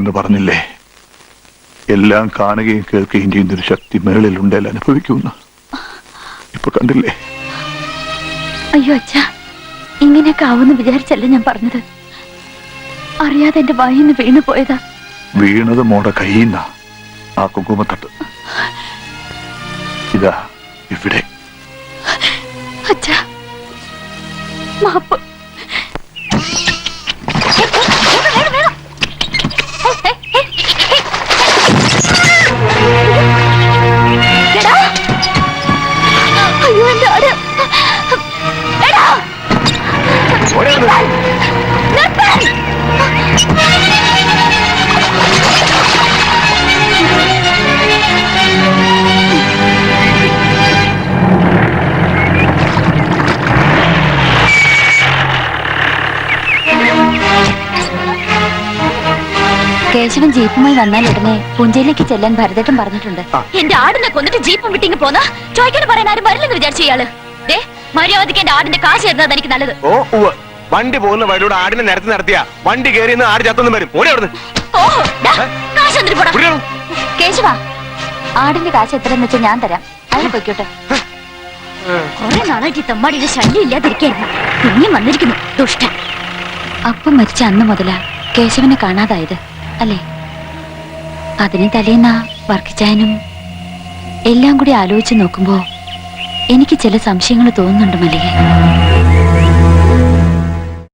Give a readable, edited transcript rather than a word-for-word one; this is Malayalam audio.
എന്ന് പറഞ്ഞില്ലേ, എല്ലാം കാണുകയും കേൾക്കുകയും ചെയ്യുന്നൊരു ശക്തി മേളിലുണ്ടേൽ അനുഭവിക്കുന്നു. ഇപ്പൊ കണ്ടില്ലേ? അയ്യോ അച്ഛാ, ഇങ്ങനെയൊക്കെ ആവുമെന്ന് വിചാരിച്ചല്ല ഞാൻ പറഞ്ഞത്. അറിയാതെ എന്റെ വായിന്ന് വീണു പോയതാ. വീണത് മോടെ കയ്യിന്നാ ആ കുങ്കുമത്തട്ട്. ഇതാ ഇവിടെ. അച്ഛാ, മാപ്പ്. അയ്യോ എന്റെ ആട്. കേശവൻ ജീപ്പുമായി വന്നാൽ ഉടനെ പുഞ്ചയിലേക്ക് ചെല്ലാൻ ഭരതേട്ടൻ പറഞ്ഞിട്ടുണ്ട്. എന്റെ ആടിനെ കൊന്നിട്ട് ജീപ്പും വിട്ടിങ്ങ് പോന്നാ ചോദിക്കാനും പറയാൻ ആരും വരില്ലെന്ന് വിചാരിച്ച ഇയാള്. മര്യാദയ്ക്ക് എന്റെ ആടിന്റെ കാശ് തരുന്നത് എനിക്ക് നല്ലത്. വണ്ടി പോകുന്ന വഴിയോട് ആടിനെ നിരത്തി നടത്തിയ വണ്ടി കയറി ആട് ചത്തൊന്നും വരും. കേശവ, ആടിന്റെ കാശ് എത്രയെന്ന് വെച്ചാൽ ഞാൻ തരാം. അതിന് പൊയ്ക്കോട്ടെ. കുറെ നാളായിട്ട് തമ്മാടിയുടെ ശല്യം ഇല്ലാതിരിക്കായിരുന്നു. പിന്നെയും വന്നിരിക്കുന്നു ദുഷ്ടൻ. അപ്പം മരിച്ച അന്ന് മുതലാ കേശവനെ കാണാതായത് അല്ലേ? അതിന് തലേന്നാ വർക്കിച്ചായനും എല്ലാം കൂടി ആലോചിച്ച് നോക്കുമ്പോ എനിക്ക് ചില സംശയങ്ങൾ തോന്നുന്നുണ്ട് മല്ലികേ.